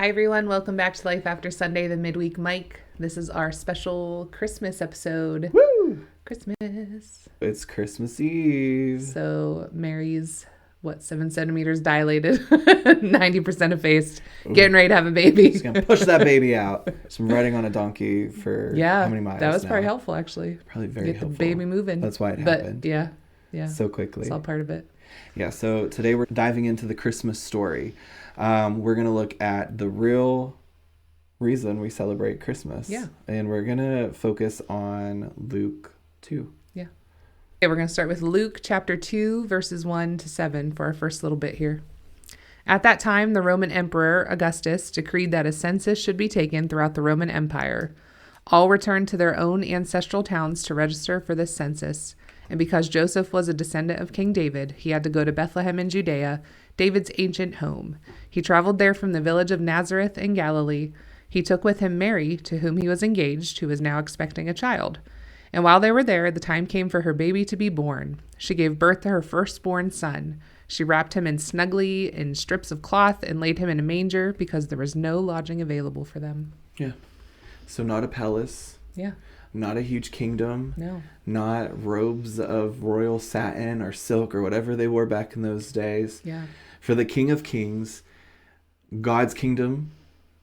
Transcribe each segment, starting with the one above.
Hi, everyone. Welcome back to Life After Sunday, the midweek Mike. This is our special Christmas episode. Woo! Christmas. It's Christmas Eve. So Mary's, 7 centimeters dilated, 90% effaced, getting ready to have a baby. Just going to push that baby out. So I'm riding on a donkey for how many miles that was now? probably helpful, actually. Probably very Get helpful. the baby moving. That's why it happened. But yeah. So quickly. It's all part of it. Yeah, so today we're diving into the Christmas story. We're going to look at the real reason we celebrate Christmas. Yeah. And we're going to focus on Luke 2. Yeah. Okay, we're going to start with Luke chapter 2, verses 1 to 7 for our first little bit here. At that time, the Roman Emperor Augustus decreed that a census should be taken throughout the Roman Empire. All returned to their own ancestral towns to register for this census. And because Joseph was a descendant of King David, he had to go to Bethlehem in Judea, David's ancient home. He traveled there from the village of Nazareth in Galilee. He took with him Mary, to whom he was engaged, who was now expecting a child. And while they were there, the time came for her baby to be born. She gave birth to her firstborn son. She wrapped him snugly in strips of cloth and laid him in a manger because there was no lodging available for them. Yeah. So not a palace. Yeah. Not a huge kingdom. No. Not robes of royal satin or silk or whatever they wore back in those days. Yeah. For the King of Kings, God's kingdom,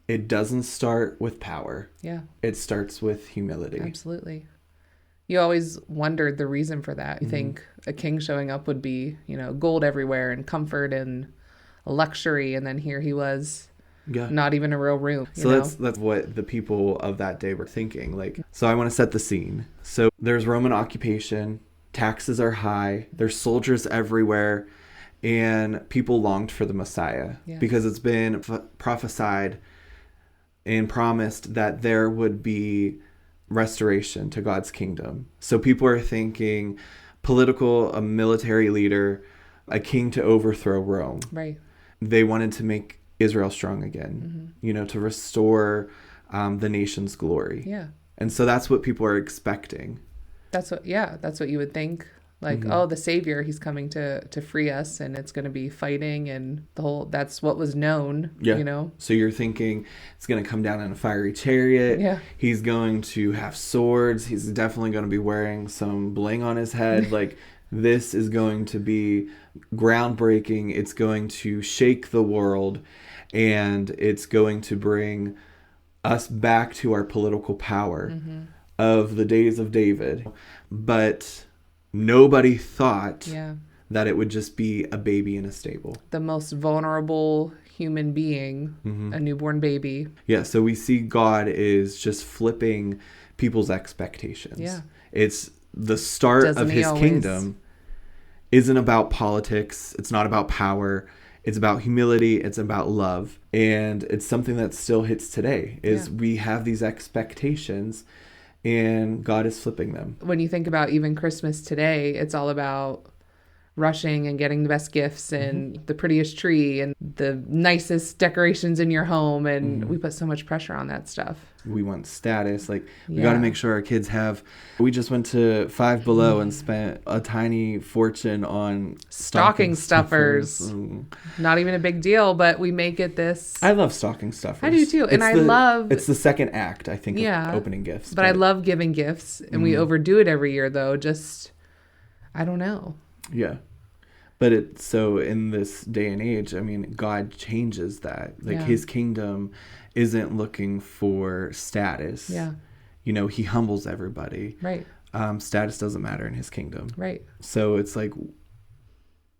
it doesn't start with power. Yeah. It starts with humility. Absolutely. You always wondered the reason for that. You think a king showing up would be, gold everywhere and comfort and luxury. And then here he was. Yeah. Not even a real room. So that's what the people of that day were thinking. So I want to set the scene. So there's Roman occupation, taxes are high, there's soldiers everywhere, and people longed for the Messiah because it's been prophesied and promised that there would be restoration to God's kingdom. So people are thinking a military leader, a king to overthrow Rome. Right. They wanted to make Israel strong again, to restore the nation's glory. Yeah. And so that's what people are expecting. That's what you would think. The Savior, he's coming to free us, and it's going to be fighting and that's what was known, So you're thinking it's going to come down in a fiery chariot. Yeah. He's going to have swords. He's definitely going to be wearing some bling on his head. This is going to be groundbreaking. It's going to shake the world, and it's going to bring us back to our political power of the days of David. But nobody thought that it would just be a baby in a stable. The most vulnerable human being, a newborn baby. Yeah, so we see God is just flipping people's expectations. Yeah. It's the start of his kingdom isn't about politics. It's not about power. It's about humility. It's about love. And it's something that still hits today is we have these expectations and God is flipping them. When you think about even Christmas today, it's all about rushing and getting the best gifts and the prettiest tree and the nicest decorations in your home. And we put so much pressure on that stuff. We want status. We got to make sure our kids have. We just went to Five Below and spent a tiny fortune on stocking stuffers. Not even a big deal, but we make it this. I love stocking stuffers. I do too. And it's the second act, I think, of opening gifts. But I love giving gifts, and we overdo it every year, though. I don't know. Yeah. But in this day and age, God changes that. His kingdom isn't looking for status. Yeah. He humbles everybody. Right. Status doesn't matter in his kingdom. Right. So it's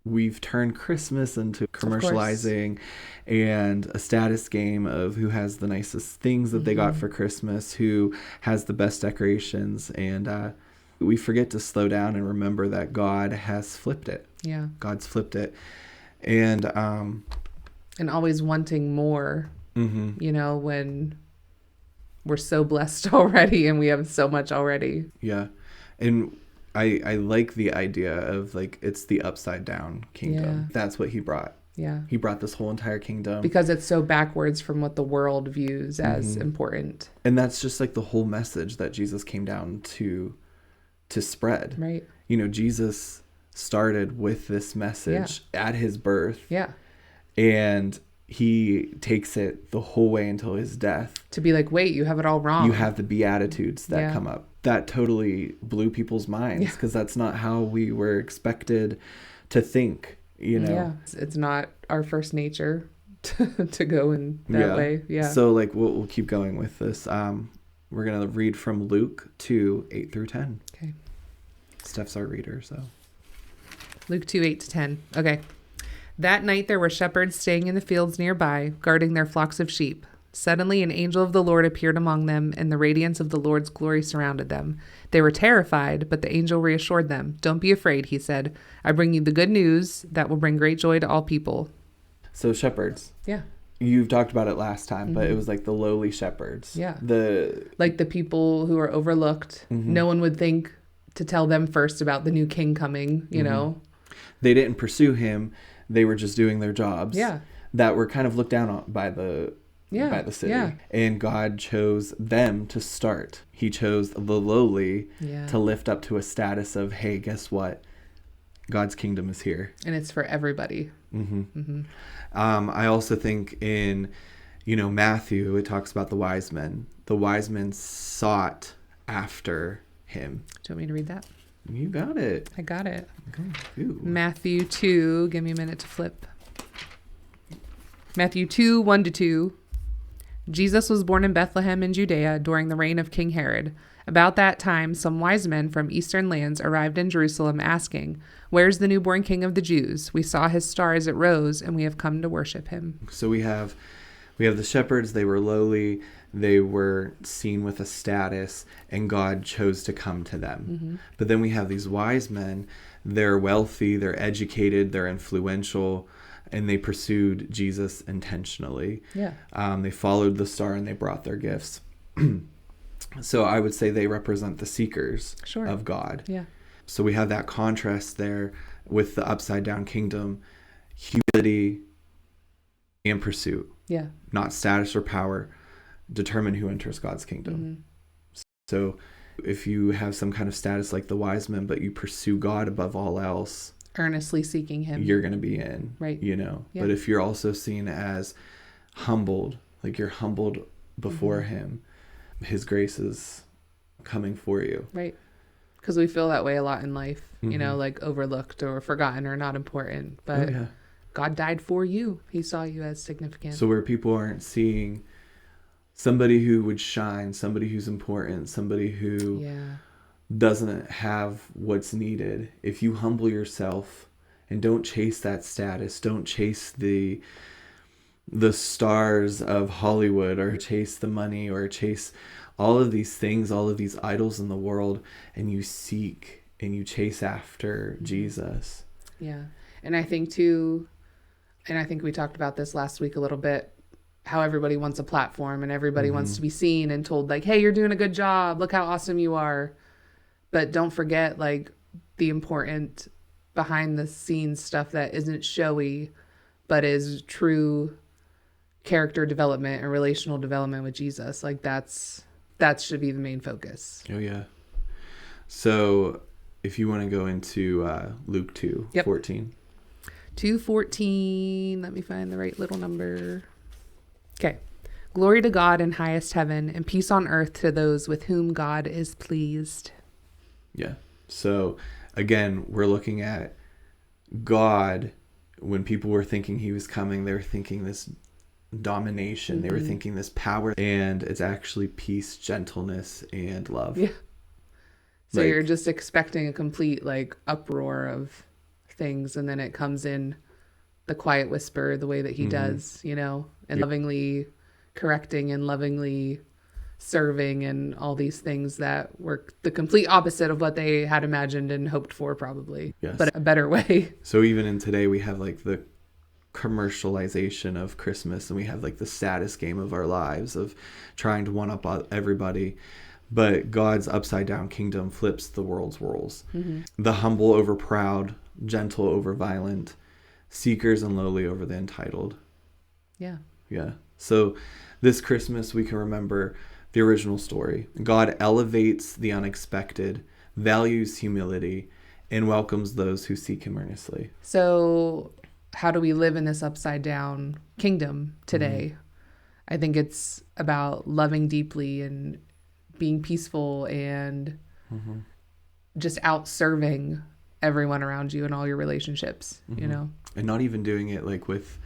we've turned Christmas into commercializing and a status game of who has the nicest things that they got for Christmas, who has the best decorations, and we forget to slow down and remember that God has flipped it. Yeah. God's flipped it. And always wanting more, when we're so blessed already and we have so much already. Yeah. And I like the idea of it's the upside down kingdom. Yeah. That's what he brought. Yeah. He brought this whole entire kingdom. Because it's so backwards from what the world views as important. And that's just the whole message that Jesus came down to spread. Right. Jesus started with this message at his birth. Yeah. And he takes it the whole way until his death. To be like, wait, you have it all wrong. You have the Beatitudes that Yeah. come up. That totally blew people's minds because that's not how we were expected to think, you know? Yeah. It's not our first nature to go in that way. Yeah. So like we'll keep going with this. We're going to read from Luke 2, 8 through 10. Okay. Steph's our reader, so. Luke 2, 8 to 10. Okay. That night there were shepherds staying in the fields nearby, guarding their flocks of sheep. Suddenly an angel of the Lord appeared among them, and the radiance of the Lord's glory surrounded them. They were terrified, but the angel reassured them. Don't be afraid, he said. I bring you the good news that will bring great joy to all people. So shepherds. Yeah. You've talked about it last time, but it was like the lowly shepherds. Yeah. The people who are overlooked. No one would think to tell them first about the new king coming, you know? They didn't pursue him. They were just doing their jobs. Yeah. That were kind of looked down on by the city. Yeah. And God chose them to start. He chose the lowly to lift up to a status of, hey, guess what? God's kingdom is here. And it's for everybody. I also think in, Matthew, it talks about the wise men. The wise men sought after him. Do you want me to read that? You got it. I got it. Ooh. Matthew 2. Give me a minute to flip. Matthew 2, 1 to 2. Jesus was born in Bethlehem in Judea during the reign of King Herod. About that time, some wise men from eastern lands arrived in Jerusalem asking, "Where's the newborn king of the Jews? We saw his star as it rose, and we have come to worship him." So we have the shepherds. They were lowly. They were seen with a status, and God chose to come to them. But then we have these wise men. They're wealthy, they're educated, they're influential, and they pursued Jesus intentionally. Yeah. They followed the star and they brought their gifts. So I would say they represent the seekers of God. Yeah. So we have that contrast there with the upside down kingdom, humility and pursuit. Yeah. Not status or power determine who enters God's kingdom. So if you have some kind of status like the wise men, but you pursue God above all else, Earnestly seeking him. you're going to be in, Right. Yeah. But if you're also seen as humbled, like you're humbled before him, his grace is coming for you. Right. Because we feel that way a lot in life, like overlooked or forgotten or not important. But God died for you. He saw you as significant. So where people aren't seeing somebody who would shine, somebody who's important, somebody who doesn't have what's needed, if you humble yourself and don't chase that status, don't chase the stars of Hollywood or chase the money or chase all of these things, all of these idols in the world, and you seek and you chase after Jesus. Yeah. And I think too, and I think we talked about this last week a little bit, how everybody wants a platform and everybody wants to be seen and told like, hey, you're doing a good job. Look how awesome you are. But don't forget like the important behind the scenes stuff that isn't showy, but is true character development and relational development with Jesus. Like that should be the main focus. Oh yeah. So if you want to go into Luke 2, 14. 2:14. Let me find the right little number. Okay. Glory to God in highest heaven and peace on earth to those with whom God is pleased. Yeah. So again, we're looking at God. When people were thinking he was coming, they were thinking this domination. They were thinking this power, and it's actually peace, gentleness, and love. Yeah. So Like, you're just expecting a complete like uproar of things, and then it comes in the quiet whisper, the way that he does, and lovingly correcting and lovingly serving and all these things that were the complete opposite of what they had imagined and hoped for probably, Yes. but a better way. So even in today, we have like the commercialization of Christmas, and we have like the saddest game of our lives of trying to one up everybody. But God's upside down kingdom flips the world's roles. The humble over proud, gentle over violent, seekers and lowly over the entitled. Yeah. Yeah. So this Christmas, we can remember the original story. God elevates the unexpected, values humility, and welcomes those who seek him earnestly. So how do we live in this upside down kingdom today? I think it's about loving deeply and being peaceful and just out serving everyone around you in all your relationships, you know? And not even doing it like with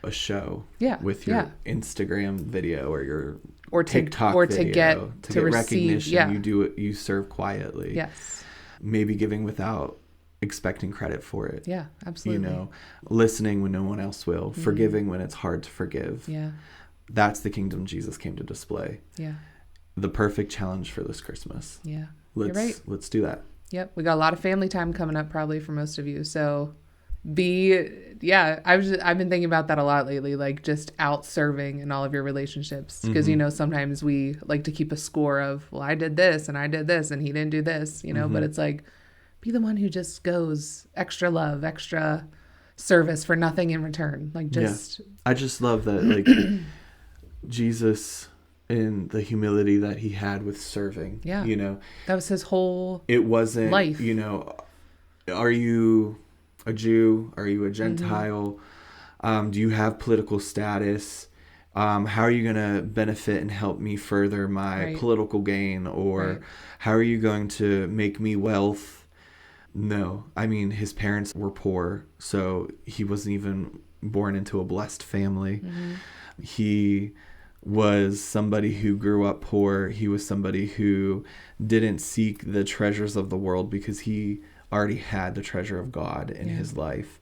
a show. Yeah. With your Instagram video or your or TikTok or video. to get receive, recognition. yeah. You do it, you serve quietly. Yes. Maybe giving without expecting credit for it. Yeah, absolutely. You know, listening when no one else will, forgiving when it's hard to forgive. Yeah. That's the kingdom Jesus came to display. Yeah. The perfect challenge for this Christmas. Yeah. You're right. Let's do that. Yep. We got a lot of family time coming up probably for most of you. So I've been thinking about that a lot lately, like just out serving in all of your relationships. Because, you know, sometimes we like to keep a score of, well, I did this and he didn't do this, you know, but it's like, be the one who just goes extra love, extra service for nothing in return. Like just. Yeah. I just love that, like Jesus and the humility that he had with serving. Yeah. You know, that was his whole it wasn't life. You know, are you a Jew? Are you a Gentile? Do you have political status? How are you going to benefit and help me further my political gain? Or how are you going to make me wealth? No. I mean, his parents were poor, so he wasn't even born into a blessed family. He was somebody who grew up poor. He was somebody who didn't seek the treasures of the world because he already had the treasure of God in his life.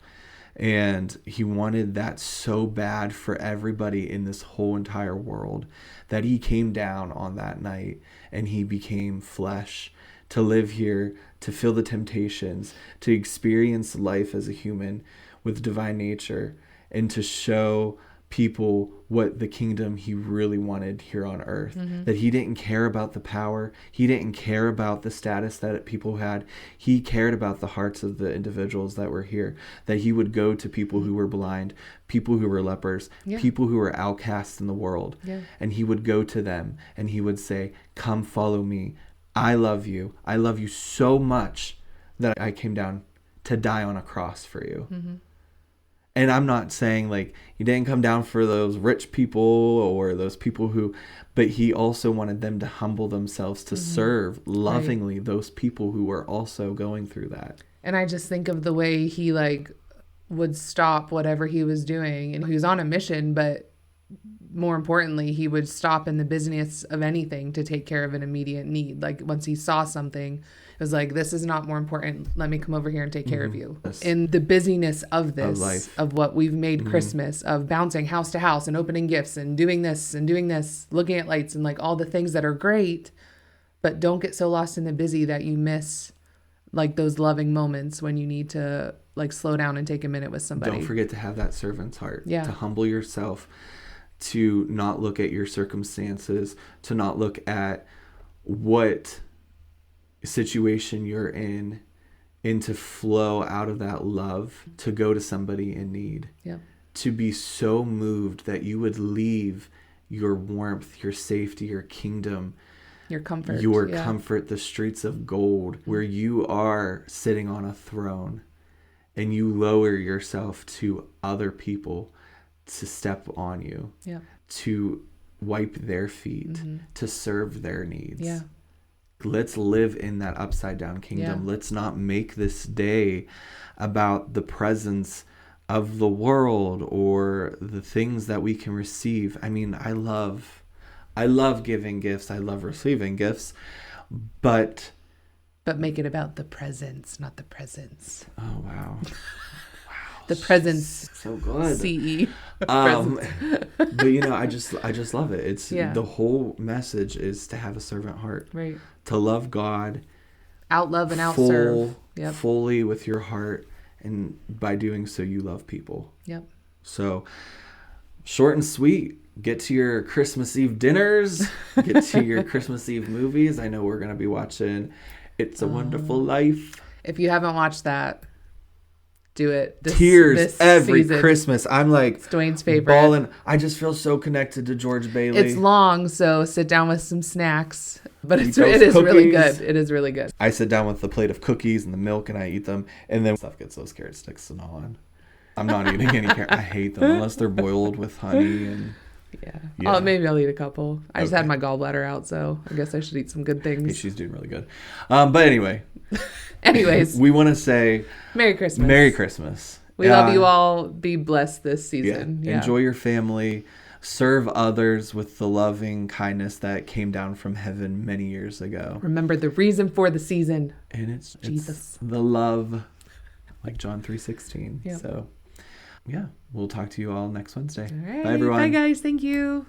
And he wanted that so bad for everybody in this whole entire world that he came down on that night and he became flesh to live here, to feel the temptations, to experience life as a human with divine nature, and to show people what the kingdom he really wanted here on earth. That he didn't care about the power. He didn't care about the status that people had. He cared about the hearts of the individuals that were here. That he would go to people who were blind, people who were lepers, people who were outcasts in the world. And he would go to them and he would say, come follow me. I love you. I love you so much that I came down to die on a cross for you. And I'm not saying like he didn't come down for those rich people or those people who, but he also wanted them to humble themselves to serve lovingly those people who were also going through that. And I just think of the way he like would stop whatever he was doing, and he was on a mission, but more importantly, he would stop in the business of anything to take care of an immediate need. Like once he saw something, it was like, this is not more important. Let me come over here and take care of you. Yes. In the busyness of this, Of life. of what we've made Christmas, of bouncing house to house and opening gifts and doing this, looking at lights and like all the things that are great, but don't get so lost in the busy that you miss like those loving moments when you need to like slow down and take a minute with somebody. Don't forget to have that servant's heart. Yeah. To humble yourself, to not look at your circumstances, to not look at what situation you're in, and to flow out of that love to go to somebody in need. Yeah. To be so moved that you would leave your warmth, your safety, your kingdom, Your comfort. your comfort, the streets of gold, where you are sitting on a throne, and you lower yourself to other people to step on you, to wipe their feet, to serve their needs. Yeah. Let's live in that upside down kingdom. Let's not make this day about the presence of the world or the things that we can receive. I mean, I love giving gifts. I love receiving gifts, but make it about the presence, not the presents. oh wow. The presence. So good. CE. But you know, I just love it. It's Yeah. the whole message is to have a servant heart, Right. to love God, Out love and out serve. Yep. fully with your heart, and by doing so, you love people. Yep. So short and sweet. Get to your Christmas Eve dinners. Get to your Christmas Eve movies. I know we're gonna be watching It's a Wonderful Life. If you haven't watched that, do it. Tears every season. Christmas. I'm like It's Dwayne's favorite. bawling. I just feel so connected to George Bailey. It's long, so sit down with some snacks. But Eat it those is really cookies. good. It is really good. I sit down with the plate of cookies and the milk and I eat them, and then stuff gets those carrot sticks and all on. I'm not eating any carrots. I hate them unless they're boiled with honey and. Yeah. Yeah. Oh, maybe I'll eat a couple. I just Okay. had my gallbladder out, so I guess I should eat some good Hey, things. she's doing really good. But anyway, Anyways, we want to say Merry Christmas. Merry Christmas. We love you all. Be blessed this season. Yeah. Enjoy your family. Serve others with the loving kindness that came down from heaven many years ago. Remember the reason for the season. And it's Jesus. the love, like John 3:16. Yep. So, yeah, we'll talk to you all next Wednesday. All right. Bye, everyone. Bye, guys. Thank you.